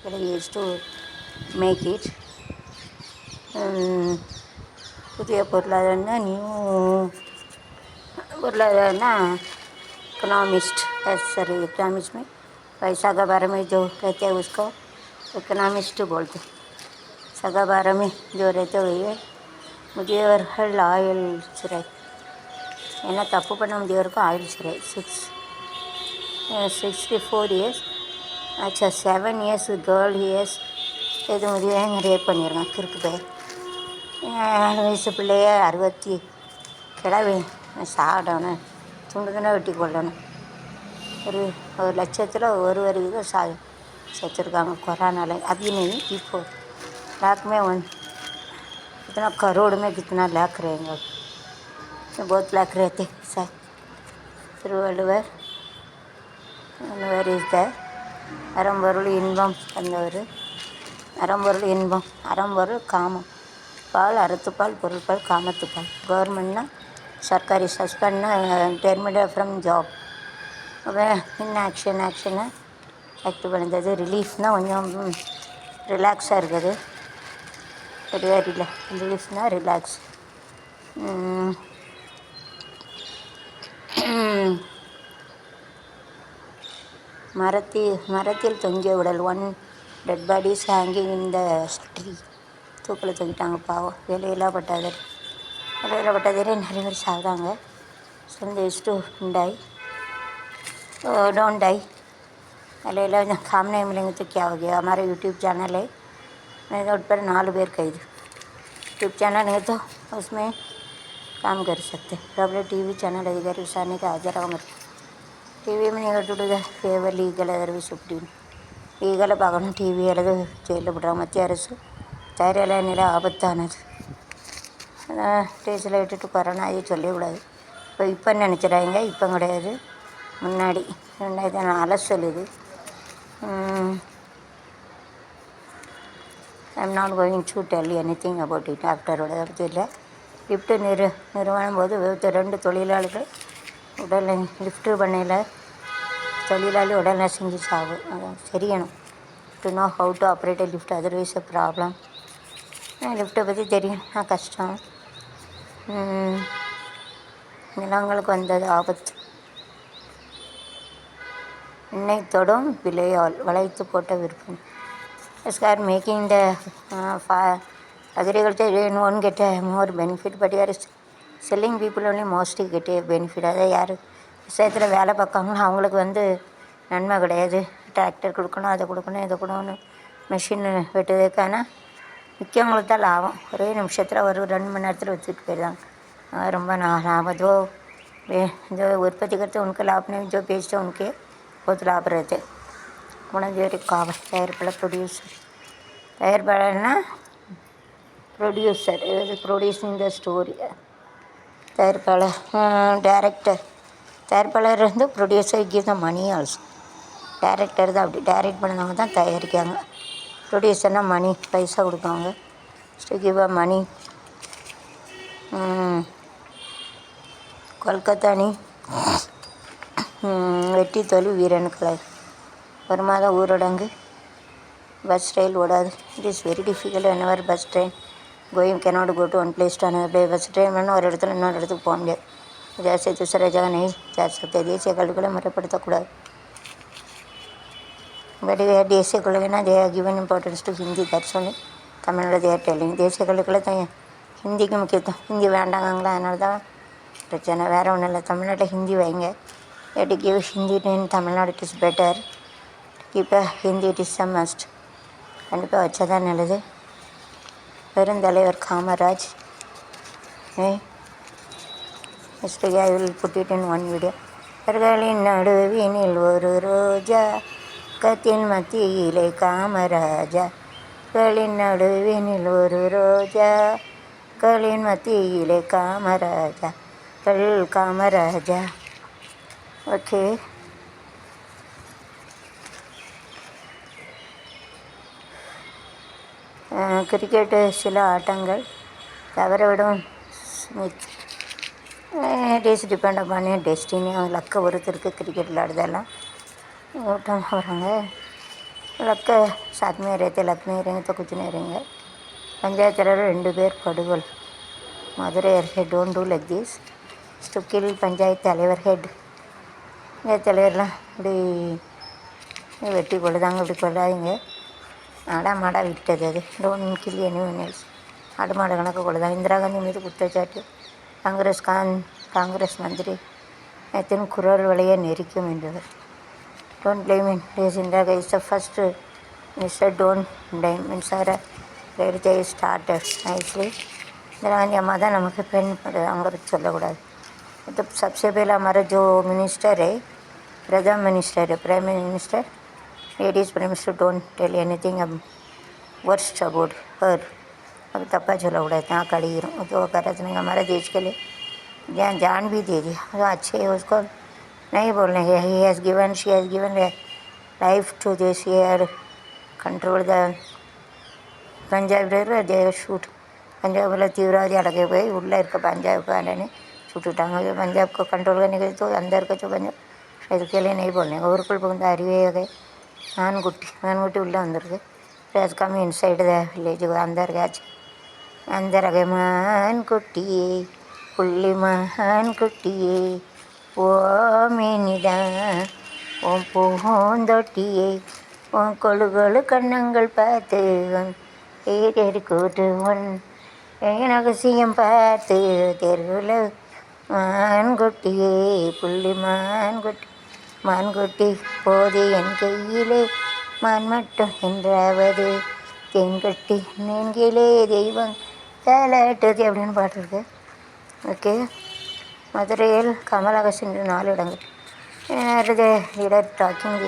but I used to make it. புதிய பொருளாதாரம்னா new பொருளாதாरना economist sorry economist में पैसा का बारे में जो कहते हैं उसको इकोनॉमिस्ट बोलते हैं. सगा बारे में जो रहते हुए है मुझे और हर आयल चिराई ஏன்னா தப்பு பண்ண முடியவருக்கும் ஆயில் சிறை 64 இயர்ஸ் ஆச்சா 7 இயர்ஸ் கேர்ள் இயர்ஸ் இது முடியும் ரேப் பண்ணிடுங்க கிறுக்கு பேர் 4 வயசு பிள்ளைய 60 கிளவி சாகணும் துண்டுதுன்னா வெட்டி கொள்ளணும். ஒரு லட்சத்தில் ஒரு வரைக்கும் செத்துருக்காங்க கொரோனாவில். अभी नहीं இப்போ लाख में कितना करोड़ में कितना लाख रहेंगे. बहुत लाख रहते सर. திருவள்ளுவர் இஸ் த அறம்பொருள் இன்பம் தந்தவர். அறம்பொருள் இன்பம் அறம்பொருள் காமம் பால் அறத்துப்பால் பொருள்பால் காமத்துப்பால். கவர்மெண்ட்னா சர்க்காரி சஸ்பெண்ட்னா டெர்மினேட் ஃப்ரம் ஜாப். ஆக்ஷனை ஆக்டிவ் பண்ணுறது. ரிலீஃப்னால் கொஞ்சம் ரிலாக்ஸாக இருக்குது. ரிலீஃப்னால் ரிலாக்ஸ். மரத்தில் தொங்கிய உடல். 1 dead bodies hanging in the tree. தூக்கில் தொங்கிட்டாங்க பாவம். வேலையெல்லாம் பட்டாதே நிறைய பேர் சாகுறாங்க. To die don't die. अलेला सामने मिलेंगे तो क्या हो गया. हमारा यूट्यूब चैनल है, मेरे उस पर 4 பேர் கைது. यूट्यूब चैनल है तो उसमें काम कर सकते. डब्ल्यू टीवी चैनल अधिकारी उसाने का हाजिर होंगे. टीवी में நீங்கள் விட்டுடுங்க ஃபேவர் லீகல் சர்வீஸ் அப்படின்னு லீகலை பார்க்கணும். டிவி அல்லது ஜெயிலில் விடுறாங்க. மத்திய அரசு தயாரில நிலை ஆபத்தானது. டேஸில் விட்டுட்டு கொரோனா ஆகி சொல்லக்கூடாது. இப்போ நினச்சிடாங்க. இப்போ கிடையாது, முன்னாடி 2004 சொல்லுது. I'm not going to tell anything about it. ஆஃப்டரோட பற்றி இல்லை. லிஃப்ட்டு நிறுவனம் போது 2 தொழிலாளிகள் உடல் லிஃப்ட்டு பண்ணையில் தொழிலாளி உடல் நசுங்கி சாவு. அதான் தெரியணும். To know how to operate lift otherwise a problem. லிஃப்ட்டை பற்றி தெரியணும்னா கஷ்டம். நிலங்களுக்கு வந்தது ஆபத்து. எண்ணெய் தொடும் விலையால் வளைத்து போட்ட விற்பனை. Scar making the agriculture one கெட்ட மோர் பெனிஃபிட். பட் யார் செல்லிங் பீப்புள் ஒன்லி மோஸ்ட்லி கெட்ட பெனிஃபிட். அதை யார் விவசாயத்தில் வேலை பார்க்காங்களோ அவங்களுக்கு நன்மை கிடையாது. டிராக்டர் கொடுக்கணும், அதை கொடுக்கணும், இதை கொடுக்கணும், மிஷின் வெட்டுறதுக்கான மிக்கவங்களுக்கு தான் லாபம். ஒரே நிமிஷத்தில் ஒரு 2 மணி நேரத்தில் வச்சுட்டு போயிடுறாங்க. ரொம்ப லாபம். जो उत्पत्ति करते उनका लाभ नहीं, जो बेचते उनके बहुत लाभ रहते. गुणजेरी कावल तयारपड़ प्रोड्यूसर प्रोड्यूसिंग द स्टोरी. தயாரிப்பாளர் டேரக்டர். தயாரிப்பாளர் producer give the money also. Director தான் அப்படி டைரக்ட் பண்ணவங்க தான் தயாரிக்காங்க. ப்ரொடியூசர்னால் மணி பைசா கொடுப்பாங்க. கிவ் அ மணி. கொல்கத்தா அணி வெற்றி தோல்வி வீரனுக்களை. ஒரு மாதம் ஊரடங்கு. பஸ் ரயில் ஓடாது. It is very difficult when ever bus train going cannot go to one place to another. Bus train வேணும் ஒரு இடத்துல இன்னொரு இடத்துக்கு போக முடியாது. ஜாஸ்தி दूसरा जगह नहीं जा सकते. தேசிய கல்விகளை முறைப்படுத்தக்கூடாது. பட் தேசிய கொள்கைனா they are given importance to Hindi. That's only தமிழோட தே ஆர் டெல்லிங். தேசிய கல்விகளை தான் ஹிந்திக்கு முக்கியத்துவம். ஹிந்தி வேண்டாங்களா, அதனால தான் பிரச்சனை. வேறு ஒன்றும் இல்லை. தமிழ்நாட்டில் ஹிந்தி வைங்க. To give Hindi in Tamil Nadu it is better. இப்போ Hindi it is a must. கண்டிப்பாக வச்சா தான் நல்லது. பெருந்தலைவர் Kamaraj. I will put it in one video. அவர்களின் நடுவினில் ஒரு ரோஜா கத்தின் மத்தியிலே காமராஜா. களின் நடுவினில் ஒரு ரோஜா களின் மத்தியிலே காமராஜா. காமராஜா. ஓகே. கிரிக்கெட்டு சில ஆட்டங்கள் தவறவிடும். It is depend upon destiny. அவங்க லக்கை பொறுத்திருக்கு கிரிக்கெட் விளையாடுறதெல்லாம். ஓட்டம் வராங்க. लड़का साथ में रहते, लग नहीं रहेंगे तो कुछ नहीं रहेंगे. पंचायत தலைவர் 2 பேர் படுகொலை. மதுரை அருகே don't do like this to kill panchayat தலைவர் ஹெட். பஞ்சாயத்து தலைவர்லாம் இப்படி வெட்டி கொள்ளுதாங்க, இப்படி கொள்ளாதீங்க. மாடாக விட்டது அது. Don't kill anyone else. ஆடு மாடு கணக்கு கொள்ளுதாங்க. இந்திரா காந்தி மீது குற்றச்சாட்டு. காங்கிரஸ் மந்திரி எத்தனை குரல் வலையை நெரிக்கும் என்றவர். Don't blame in days Indira is the first minister don't blame in sir ready started nicely. Indira Gandhi अम्मा தான் நமக்கு பெண் அவங்களுக்கு சொல்லக்கூடாது. तो सबसे पहला हमारा जो मिनिस्टर है, prime minister ladies prime minister don't tell anything worst about her. अब तप्पा சொல்லக்கூடாது, தான் கழிக்கிறோம். तो गलत नहीं, हमारे देश के लिए जान भी दे दी. तो अच्छे है, उसको नहीं बोलने के. She has given life to this year control the Punjab they shoot. Punjab तीव्रवादी अड़के போய் உள்ளே இருக்க पंजाब சுட்டுட்டாங்க. पंजाब को कंट्रोल करने के तो अंदर का जो पंजाब इसके लिए नहीं बोलने. ஊருக்குள் புகுந்த அறிவே மான்குட்டி உள்ளே வந்திருக்கு. Plus come inside the village अंदर गया. अंदर आ गए மான்குட்டியே புள்ளி மான்குட்டியே ஓ மீனிடா ஓ பூந்தொட்டியே ஓ கொழு கண்ணங்கள் பார்த்து ஏறி கூட்டு ஒன் ரகசியம் பார்த்து தெருவில் மான்குட்டியே புள்ளி மான்குட்டி போது என் கையிலே மான் மட்டும் என்றாவது தென்கட்டி நெஞ்சிலே தெய்வம் தாலாட்டுது அப்படின்னு பாட்டு இருக்கு. ஓகே. மதுரையில் கமலஹாசன் 4 இடங்கள். Leader docking